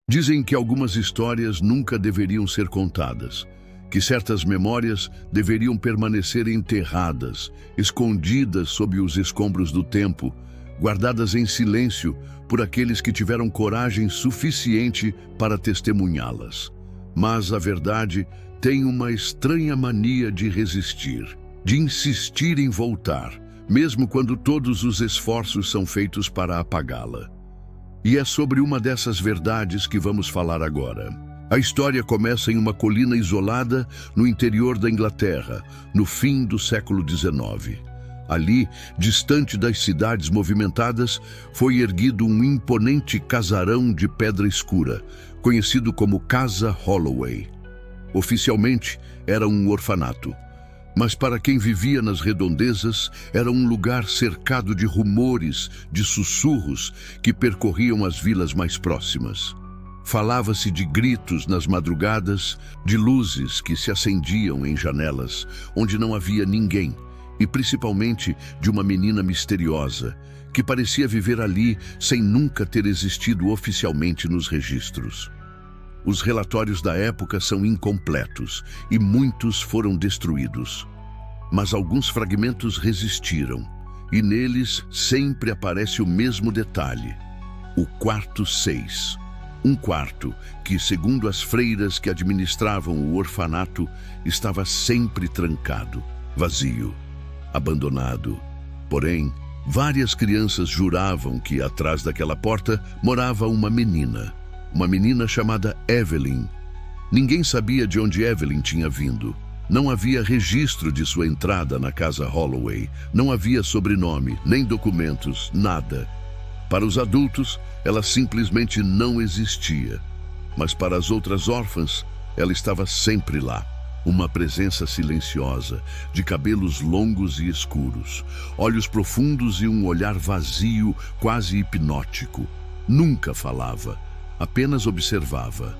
Dizem que algumas histórias nunca deveriam ser contadas, que certas memórias deveriam permanecer enterradas, escondidas sob os escombros do tempo, guardadas em silêncio por aqueles que tiveram coragem suficiente para testemunhá-las. Mas a verdade tem uma estranha mania de resistir, de insistir em voltar, mesmo quando todos os esforços são feitos para apagá-la. E é sobre uma dessas verdades que vamos falar agora. A história começa em uma colina isolada no interior da Inglaterra, no fim do século XIX. Ali, distante das cidades movimentadas, foi erguido um imponente casarão de pedra escura, conhecido como Casa Holloway. Oficialmente, era um orfanato, mas para quem vivia nas redondezas, era um lugar cercado de rumores, de sussurros que percorriam as vilas mais próximas. Falava-se de gritos nas madrugadas, de luzes que se acendiam em janelas, onde não havia ninguém, e principalmente de uma menina misteriosa, que parecia viver ali sem nunca ter existido oficialmente nos registros. Os relatórios da época são incompletos e muitos foram destruídos. Mas alguns fragmentos resistiram, e neles sempre aparece o mesmo detalhe: o quarto 6. Um quarto que, segundo as freiras que administravam o orfanato, estava sempre trancado, vazio, abandonado. Porém, várias crianças juravam que atrás daquela porta morava uma menina chamada Evelyn. Ninguém sabia de onde Evelyn tinha vindo. Não havia registro de sua entrada na Casa Holloway. Não havia sobrenome, nem documentos, nada. Para os adultos, ela simplesmente não existia. Mas para as outras órfãs, ela estava sempre lá. Uma presença silenciosa, de cabelos longos e escuros, olhos profundos e um olhar vazio, quase hipnótico. Nunca falava, apenas observava.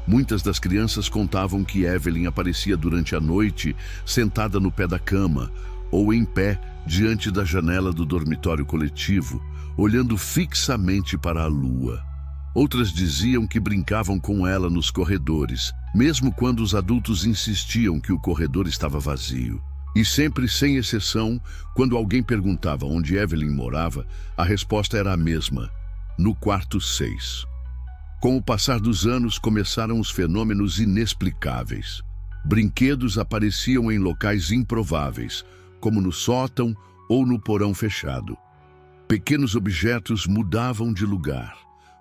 Muitas das crianças contavam que Evelyn aparecia durante a noite, sentada no pé da cama, ou em pé diante da janela do dormitório coletivo, olhando fixamente para a lua. Outras diziam que brincavam com ela nos corredores, mesmo quando os adultos insistiam que o corredor estava vazio. E sempre, sem exceção, quando alguém perguntava onde Evelyn morava, a resposta era a mesma: no quarto 6. Com o passar dos anos, começaram os fenômenos inexplicáveis. Brinquedos apareciam em locais improváveis, como no sótão ou no porão fechado. Pequenos objetos mudavam de lugar.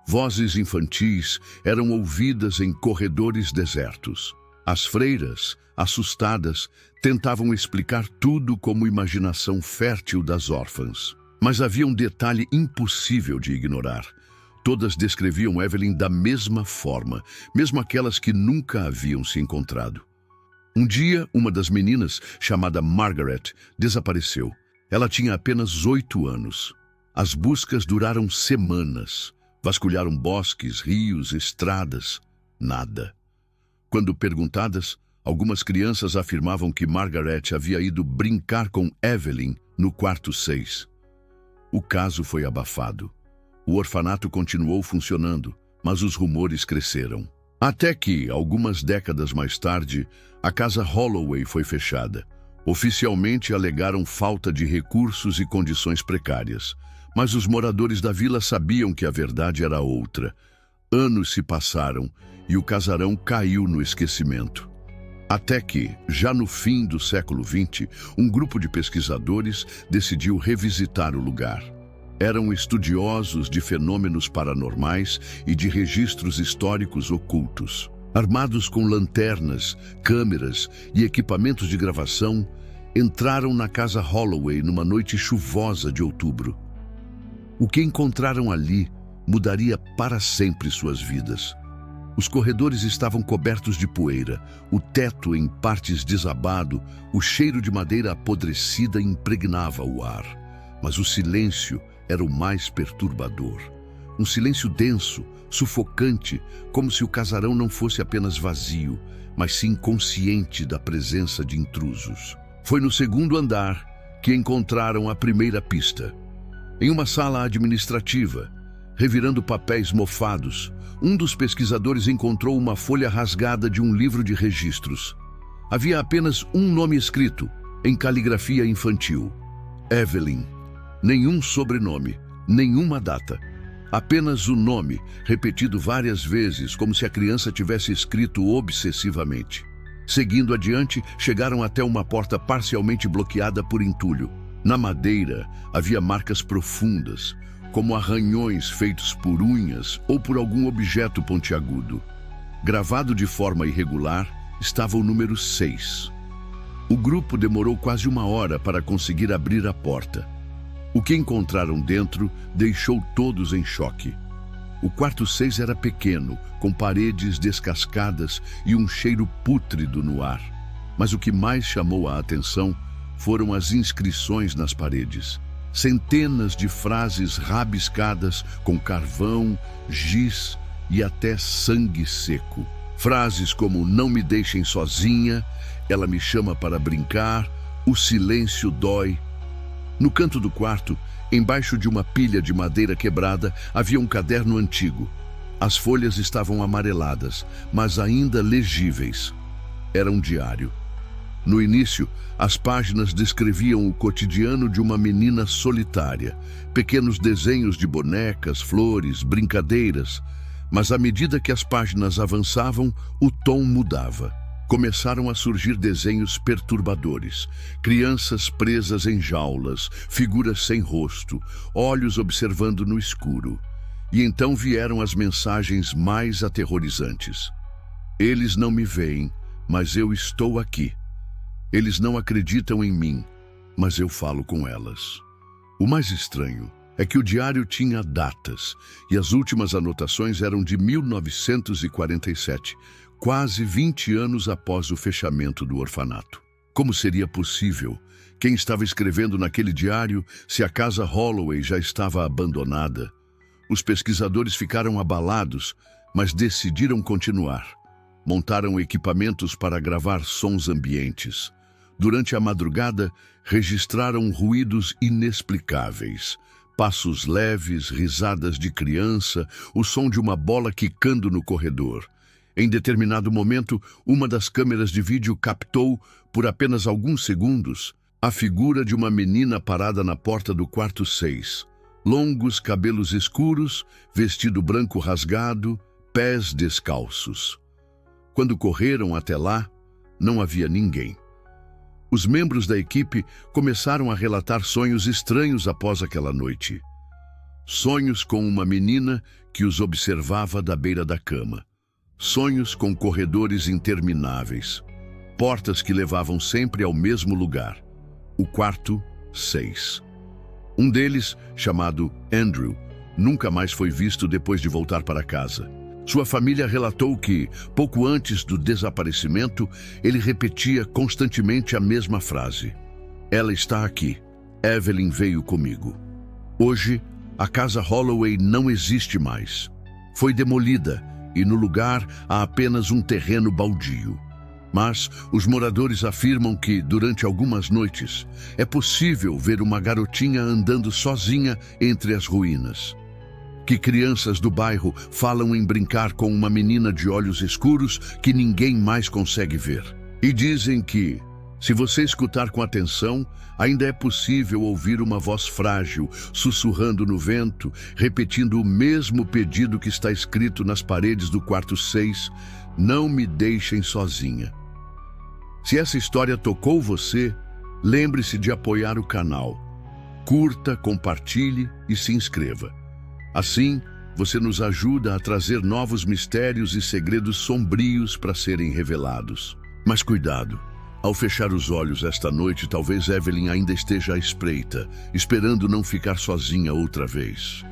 Vozes infantis eram ouvidas em corredores desertos. As freiras, assustadas, tentavam explicar tudo como imaginação fértil das órfãs. Mas havia um detalhe impossível de ignorar. Todas descreviam Evelyn da mesma forma, mesmo aquelas que nunca haviam se encontrado. Um dia, uma das meninas, chamada Margaret, desapareceu. Ela tinha apenas 8 anos. As buscas duraram semanas. Vasculharam bosques, rios, estradas. Nada. Quando perguntadas, algumas crianças afirmavam que Margaret havia ido brincar com Evelyn no quarto 6. O caso foi abafado. O orfanato continuou funcionando, mas os rumores cresceram. Até que, algumas décadas mais tarde, a Casa Holloway foi fechada. Oficialmente alegaram falta de recursos e condições precárias, mas os moradores da vila sabiam que a verdade era outra. Anos se passaram e o casarão caiu no esquecimento. Até que, já no fim do século XX, um grupo de pesquisadores decidiu revisitar o lugar. Eram estudiosos de fenômenos paranormais e de registros históricos ocultos. Armados com lanternas, câmeras e equipamentos de gravação, entraram na Casa Holloway numa noite chuvosa de outubro. O que encontraram ali mudaria para sempre suas vidas. Os corredores estavam cobertos de poeira, o teto em partes desabado, o cheiro de madeira apodrecida impregnava o ar. Mas o silêncio era o mais perturbador. Um silêncio denso, sufocante, como se o casarão não fosse apenas vazio, mas sim consciente da presença de intrusos. Foi no segundo andar que encontraram a primeira pista. Em uma sala administrativa, Revirando papéis mofados, um dos pesquisadores encontrou uma folha rasgada de um livro de registros. Havia apenas um nome escrito, em caligrafia infantil: Evelyn. Nenhum sobrenome, nenhuma data. Apenas o nome, repetido várias vezes, como se a criança tivesse escrito obsessivamente. Seguindo adiante, chegaram até uma porta parcialmente bloqueada por entulho. Na madeira, havia marcas profundas, como arranhões feitos por unhas ou por algum objeto pontiagudo. Gravado de forma irregular, estava o número 6. O grupo demorou quase 1 hora para conseguir abrir a porta. O que encontraram dentro deixou todos em choque. O quarto 6 era pequeno, com paredes descascadas e um cheiro pútrido no ar. Mas o que mais chamou a atenção foram as inscrições nas paredes. Centenas de frases rabiscadas com carvão, giz e até sangue seco. Frases como "não me deixem sozinha", "ela me chama para brincar", "o silêncio dói". No canto do quarto, embaixo de uma pilha de madeira quebrada, havia um caderno antigo. As folhas estavam amareladas, mas ainda legíveis. Era um diário. No início, as páginas descreviam o cotidiano de uma menina solitária, pequenos desenhos de bonecas, flores, brincadeiras. Mas à medida que as páginas avançavam, o tom mudava. Começaram a surgir desenhos perturbadores. Crianças presas em jaulas, figuras sem rosto, olhos observando no escuro. E então vieram as mensagens mais aterrorizantes. Eles não me veem, mas eu estou aqui. Eles não acreditam em mim, mas eu falo com elas. O mais estranho é que o diário tinha datas, e as últimas anotações eram de 1947, quase 20 anos após o fechamento do orfanato. Como seria possível? Quem estava escrevendo naquele diário se a casa Holloway já estava abandonada? Os pesquisadores ficaram abalados, mas decidiram continuar. Montaram equipamentos para gravar sons ambientes. Durante a madrugada, registraram ruídos inexplicáveis. Passos leves, risadas de criança, o som de uma bola quicando no corredor. Em determinado momento, uma das câmeras de vídeo captou, por apenas alguns segundos, a figura de uma menina parada na porta do quarto 6. Longos cabelos escuros, vestido branco rasgado, pés descalços. Quando correram até lá, não havia ninguém. Os membros da equipe começaram a relatar sonhos estranhos após aquela noite. Sonhos com uma menina que os observava da beira da cama. Sonhos com corredores intermináveis. Portas que levavam sempre ao mesmo lugar. O quarto 6. Um deles, chamado Andrew, nunca mais foi visto depois de voltar para casa. Sua família relatou que, pouco antes do desaparecimento, ele repetia constantemente a mesma frase: "Ela está aqui. Evelyn veio comigo." Hoje, a casa Holloway não existe mais. Foi demolida e no lugar há apenas um terreno baldio. Mas os moradores afirmam que, durante algumas noites, é possível ver uma garotinha andando sozinha entre as ruínas. Que crianças do bairro falam em brincar com uma menina de olhos escuros que ninguém mais consegue ver. E dizem que, se você escutar com atenção, ainda é possível ouvir uma voz frágil, sussurrando no vento, repetindo o mesmo pedido que está escrito nas paredes do quarto 6, "Não me deixem sozinha." Se essa história tocou você, lembre-se de apoiar o canal. Curta, compartilhe e se inscreva. Assim, você nos ajuda a trazer novos mistérios e segredos sombrios para serem revelados. Mas cuidado! Ao fechar os olhos esta noite, talvez Evelyn ainda esteja à espreita, esperando não ficar sozinha outra vez.